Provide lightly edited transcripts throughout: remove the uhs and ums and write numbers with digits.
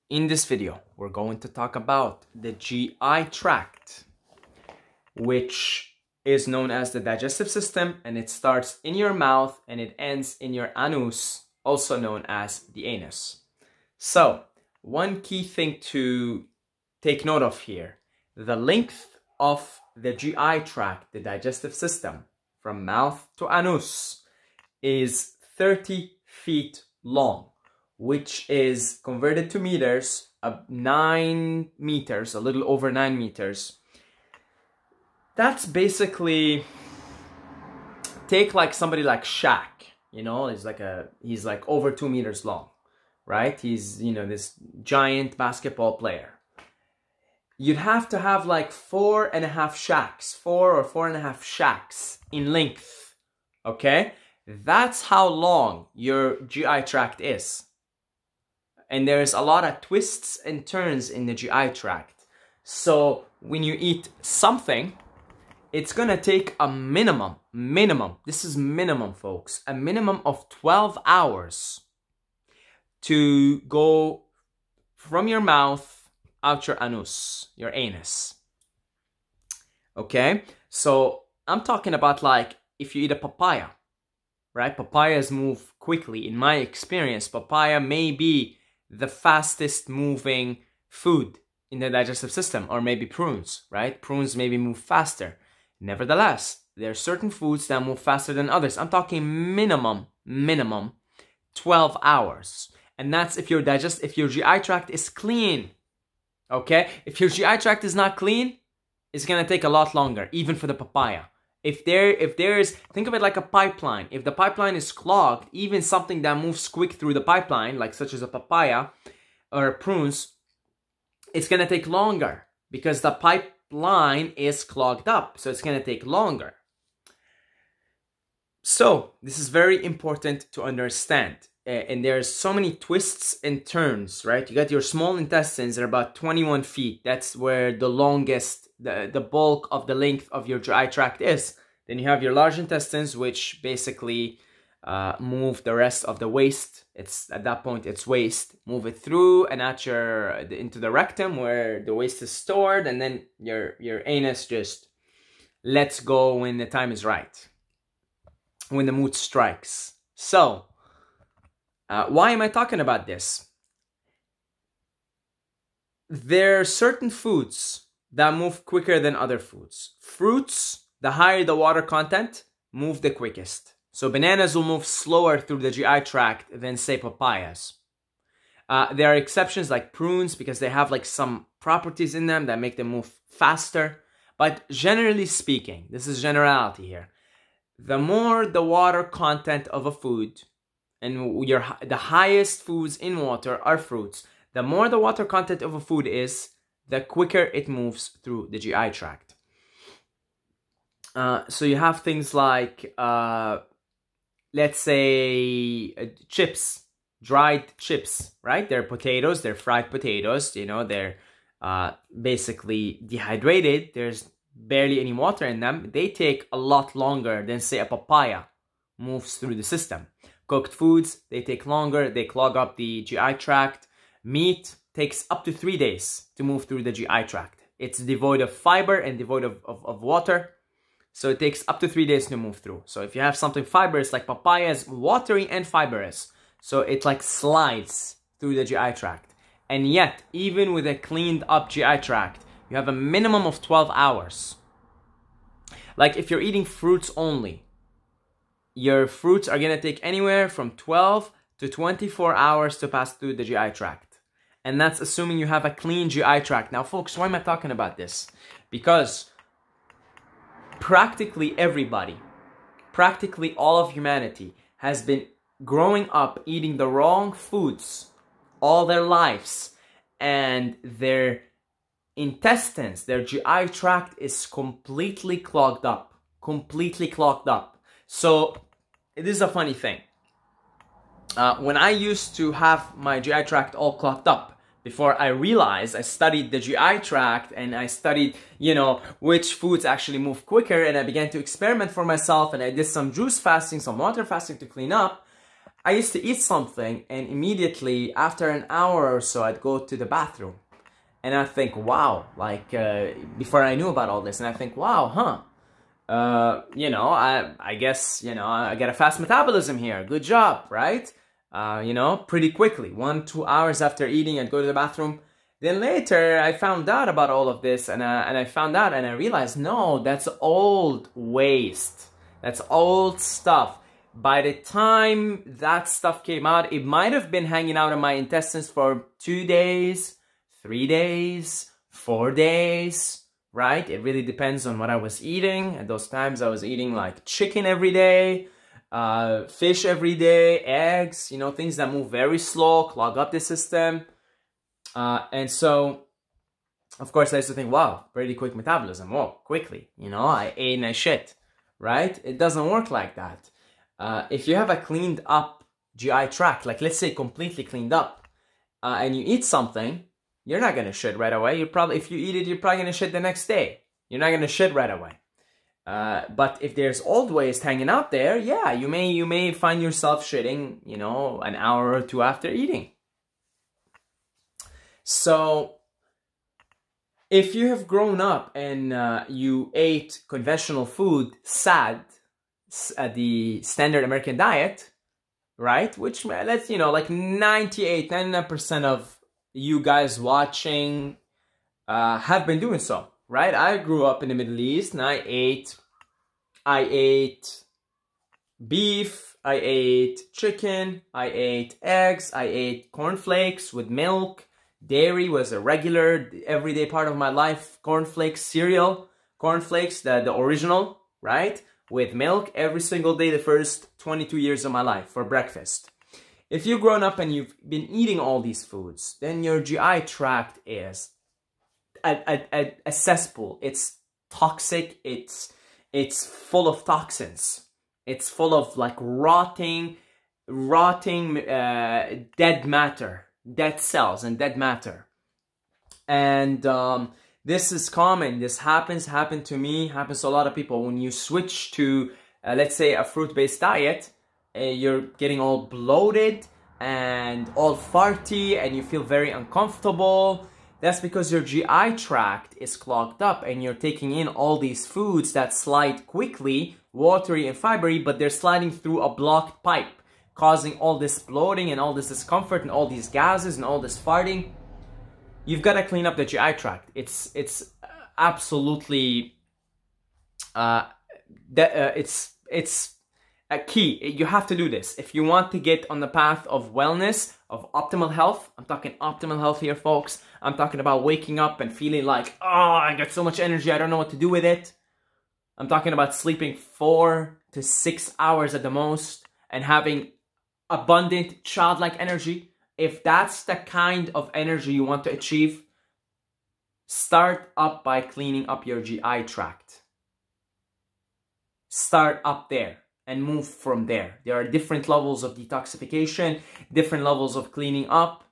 In this video, we're going to talk about the GI tract, which is known as the digestive system, and it starts in your mouth and it ends in your anus, also known as the anus. So, one key thing to take note of here, the length of the GI tract, the digestive system, from mouth to anus is 30 feet long, which is converted to meters, 9 meters, a little over 9 meters. That's basically, take like somebody like Shaq, you know, he's like over 2 meters long, right? He's, you know, this giant basketball player. You'd have to have like 4.5 shacks, 4 or 4.5 shacks in length, okay? That's how long your GI tract is. And there's a lot of twists and turns in the GI tract. So when you eat something, it's gonna take a minimum, this is minimum, folks, a minimum of 12 hours to go from your mouth out your anus, your anus. Okay? So I'm talking about like if you eat a papaya, right? Papayas move quickly. In my experience, papaya may be the fastest moving food in the digestive system, or maybe prunes, right? Prunes maybe move faster. Nevertheless, there are certain foods that move faster than others. I'm talking minimum 12 hours. And that's if your GI tract is clean. Okay? If your GI tract is not clean, it's gonna take a lot longer, even for the papaya. If there's, think of it like a pipeline. If the pipeline is clogged, even something that moves quick through the pipeline, like such as a papaya or prunes, it's gonna take longer because the pipeline is clogged up. So it's gonna take longer. So this is very important to understand. And there's so many twists and turns, right? You got your small intestines are about 21 feet. That's where the longest, the bulk of the length of your GI tract is. Then you have your large intestines, which basically move the rest of the waste. It's at that point, it's waste. Move it through and into the rectum where the waste is stored. And then your anus just lets go when the time is right, when the mood strikes. So, why am I talking about this? There are certain foods that move quicker than other foods. Fruits, the higher the water content, move the quickest. So bananas will move slower through the GI tract than, say, papayas. There are exceptions like prunes because they have like some properties in them that make them move faster. But generally speaking, this is generality here, the more the water content of a food, and the highest foods in water are fruits. The more the water content of a food is, the quicker it moves through the GI tract. So you have things like, let's say, chips, dried chips, right? They're potatoes, they're fried potatoes, you know, they're basically dehydrated. There's barely any water in them. They take a lot longer than, say, a papaya moves through the system. Cooked foods, they take longer, they clog up the GI tract. Meat takes up to 3 days to move through the GI tract. It's devoid of fiber and devoid of water, so it takes up to 3 days to move through. So if you have something fibrous like papaya, is watery and fibrous, so it like slides through the GI tract. And yet, even with a cleaned up GI tract, you have a minimum of 12 hours. Like if you're eating fruits only, your fruits are going to take anywhere from 12 to 24 hours to pass through the GI tract. And that's assuming you have a clean GI tract. Now, folks, why am I talking about this? Because practically everybody, practically all of humanity has been growing up eating the wrong foods all their lives. And their intestines, their GI tract is completely clogged up. So, this is a funny thing. When I used to have my GI tract all clogged up, before I realized, I studied the GI tract and I studied, you know, which foods actually move quicker, and I began to experiment for myself, and I did some juice fasting, some water fasting to clean up. I used to eat something and immediately after an hour or so, I'd go to the bathroom. And I think, wow, like before I knew about all this, and I think, wow, you know, I guess, you know, I get a fast metabolism here. Good job, right? You know, pretty quickly, 1-2 hours after eating, I'd go to the bathroom. Then later, I found out about all of this, and I found out, and I realized, no, that's old waste. That's old stuff. By the time that stuff came out, it might have been hanging out in my intestines for 2 days, 3 days, 4 days, right? It really depends on what I was eating. At those times, I was eating like chicken every day, fish every day, eggs, you know, things that move very slow, clog up the system. And so, of course, I used to think, wow, pretty quick metabolism. Whoa, quickly, you know, I ate and I shit, right? It doesn't work like that. If you have a cleaned up GI tract, like let's say completely cleaned up, and you eat something, you're not gonna shit right away. If you eat it, you're probably gonna shit the next day. You're not gonna shit right away. But if there's old waste hanging out there, yeah, you may find yourself shitting, you know, an hour or two after eating. So, if you have grown up and you ate conventional food, the standard American diet, right? Which, let's, you know, like 99% of you guys watching have been doing so, right? I grew up in the Middle East and I ate beef, I ate chicken, I ate eggs, I ate cornflakes with milk. Dairy was a regular, everyday part of my life. Cornflakes, cereal, cornflakes, the original, right? With milk every single day the first 22 years of my life for breakfast. If you've grown up and you've been eating all these foods, then your GI tract is a cesspool. It's toxic. It's full of toxins. It's full of like rotting dead matter. Dead cells and dead matter. And this is common. This happened to me, happens to a lot of people. When you switch to, let's say, a fruit-based diet, you're getting all bloated and all farty and you feel very uncomfortable. That's because your GI tract is clogged up and you're taking in all these foods that slide quickly, watery and fibery, but they're sliding through a blocked pipe, causing all this bloating and all this discomfort and all these gases and all this farting. You've got to clean up the GI tract. It's absolutely it's a key. You have to do this if you want to get on the path of wellness, of optimal health. I'm talking optimal health here, folks. I'm talking about waking up and feeling like, oh, I got so much energy, I don't know what to do with it. I'm talking about sleeping 4 to 6 hours at the most and having abundant childlike energy. If that's the kind of energy you want to achieve, start up by cleaning up your GI tract. Start up there and move from there. There are different levels of detoxification, different levels of cleaning up.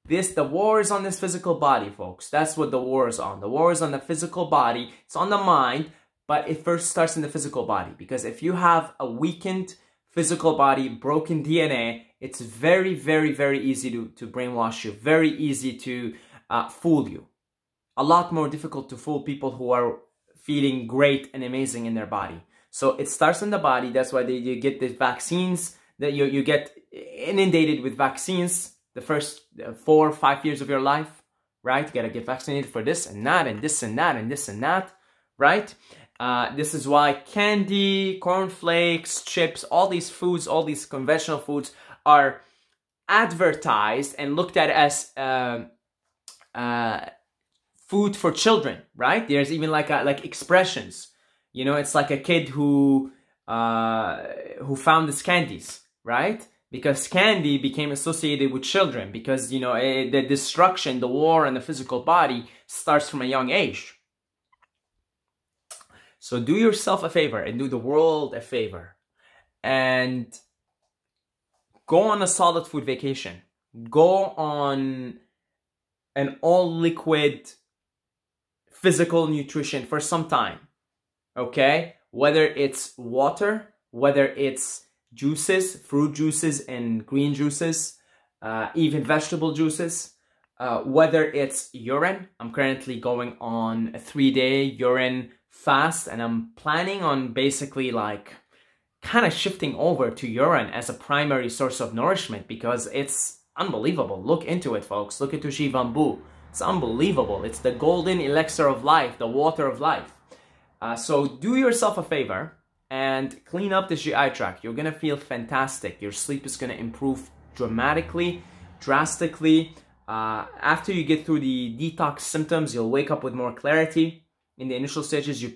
The war is on this physical body, folks. That's what the war is on. The war is on the physical body. It's on the mind, but it first starts in the physical body. Because if you have a weakened physical body, broken DNA, it's very, very, very easy to brainwash you. Very easy to fool you. A lot more difficult to fool people who are feeling great and amazing in their body. So it starts in the body. That's why you get the vaccines, that you get inundated with vaccines the first 4 or 5 years of your life, right? You gotta get vaccinated for this and that and this and that and this and that, right? This is why candy, cornflakes, chips, all these foods, all these conventional foods are advertised and looked at as food for children, right? There's even like expressions. You know, it's like a kid who found these candies, right? Because candy became associated with children because, you know, the destruction, the war on the physical body starts from a young age. So do yourself a favor and do the world a favor and go on a solid food vacation. Go on an all liquid physical nutrition for some time. Okay? Whether it's water, whether it's juices, fruit juices and green juices, even vegetable juices. Whether it's urine, I'm currently going on a 3-day urine fast, and I'm planning on basically like kind of shifting over to urine as a primary source of nourishment, because it's unbelievable. Look into it, folks. Look into Shivambu. It's unbelievable. It's the golden elixir of life, the water of life. So do yourself a favor and clean up the GI tract. You're gonna feel fantastic. Your sleep is gonna improve dramatically, drastically. After you get through the detox symptoms, you'll wake up with more clarity. In the initial stages, you're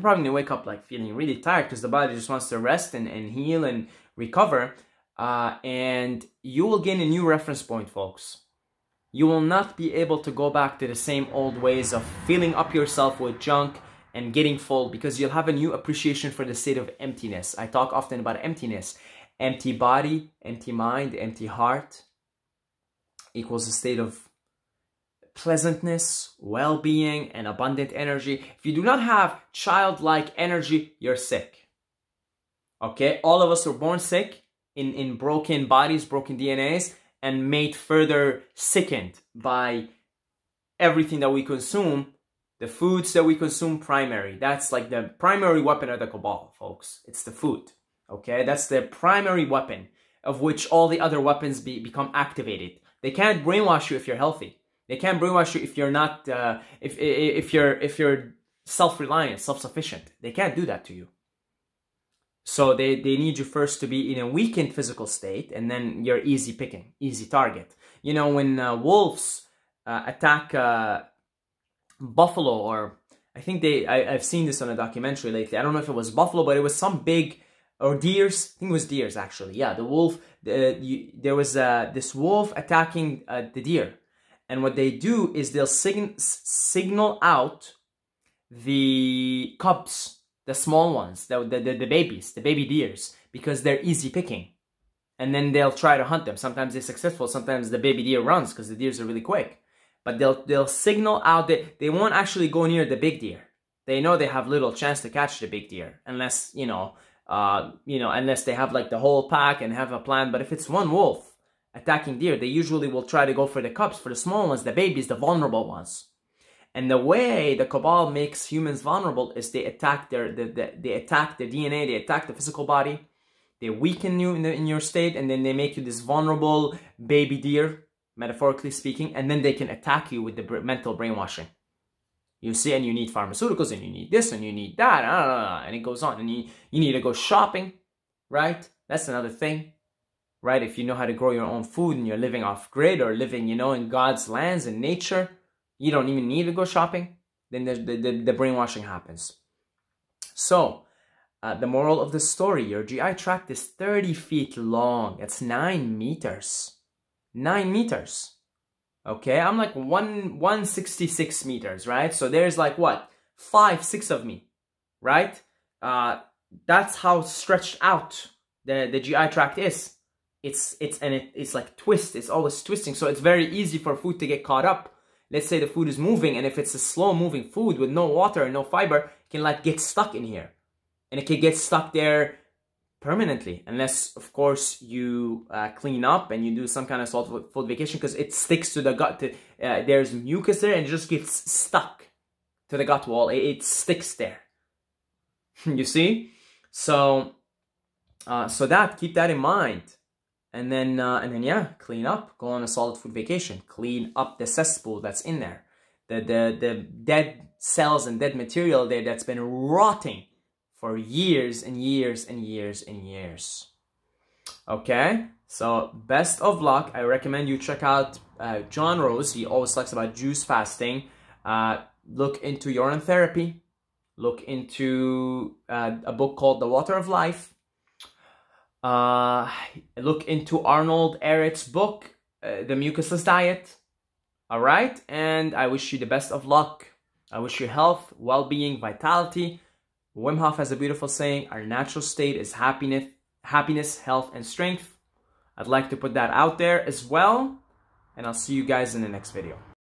probably gonna wake up like feeling really tired because the body just wants to rest and heal and recover. And you will gain a new reference point, folks. You will not be able to go back to the same old ways of filling up yourself with junk and getting full, because you'll have a new appreciation for the state of emptiness. I talk often about emptiness. Empty body, empty mind, empty heart equals a state of pleasantness, well-being, and abundant energy. If you do not have childlike energy, you're sick. Okay? All of us are born sick in broken bodies, broken DNAs, and made further sickened by everything that we consume. The foods that we consume primary. That's like the primary weapon of the cabal, folks. It's the food. Okay? That's the primary weapon of which all the other weapons become activated. They can't brainwash you if you're healthy. They can't brainwash you if you're not, if you're self-reliant, self-sufficient. They can't do that to you. So they need you first to be in a weakened physical state, and then you're easy picking, easy target. You know, when wolves attack buffalo, or I think I've seen this on a documentary lately. I don't know if it was buffalo, but it was some big, or deers. I think it was deers actually. Yeah, the wolf. There was this wolf attacking the deer, and what they do is they'll signal out the cubs, the small ones, the babies, the baby deers, because they're easy picking, and then they'll try to hunt them. Sometimes they're successful. Sometimes the baby deer runs because the deers are really quick. But they'll signal out that they won't actually go near the big deer. They know they have little chance to catch the big deer, unless unless they have like the whole pack and have a plan. But if it's one wolf attacking deer, they usually will try to go for the cubs, for the small ones, the babies, the vulnerable ones. And the way the cabal makes humans vulnerable is they attack they attack the DNA, they attack the physical body, they weaken you in your state, and then they make you this vulnerable baby deer, metaphorically speaking, and then they can attack you with the mental brainwashing. You see, and you need pharmaceuticals, and you need this, and you need that, and it goes on. And you need to go shopping, right? That's another thing, right? If you know how to grow your own food and you're living off grid or living, in God's lands and nature, you don't even need to go shopping. Then the brainwashing happens. So, the moral of the story, your GI tract is 30 feet long. It's 9 meters. 9 meters. Okay, I'm like 166 meters, right? So there's like what, 5, 6 of me, right? That's how stretched out the GI tract is. It's like twist. It's always twisting. So it's very easy for food to get caught up. Let's say the food is moving, and if it's a slow moving food with no water and no fiber, it can like get stuck in here, and it can get stuck there permanently, unless of course you clean up and you do some kind of salt vacation, because it sticks to the gut. There's mucus there, and it just gets stuck to the gut wall. It sticks there. You see, so keep that in mind, and then yeah, clean up. Go on a solid food vacation. Clean up the cesspool that's in there, the dead cells and dead material there that's been rotting for years and years and years and years. Okay, so best of luck. I recommend you check out John Rose. He always talks about juice fasting. Look into urine therapy. Look into a book called The Water of Life. Look into Arnold Ehret's book, The Mucusless Diet. All right, and I wish you the best of luck. I wish you health, well-being, vitality. Wim Hof has a beautiful saying, our natural state is happiness, health, and strength. I'd like to put that out there as well, and I'll see you guys in the next video.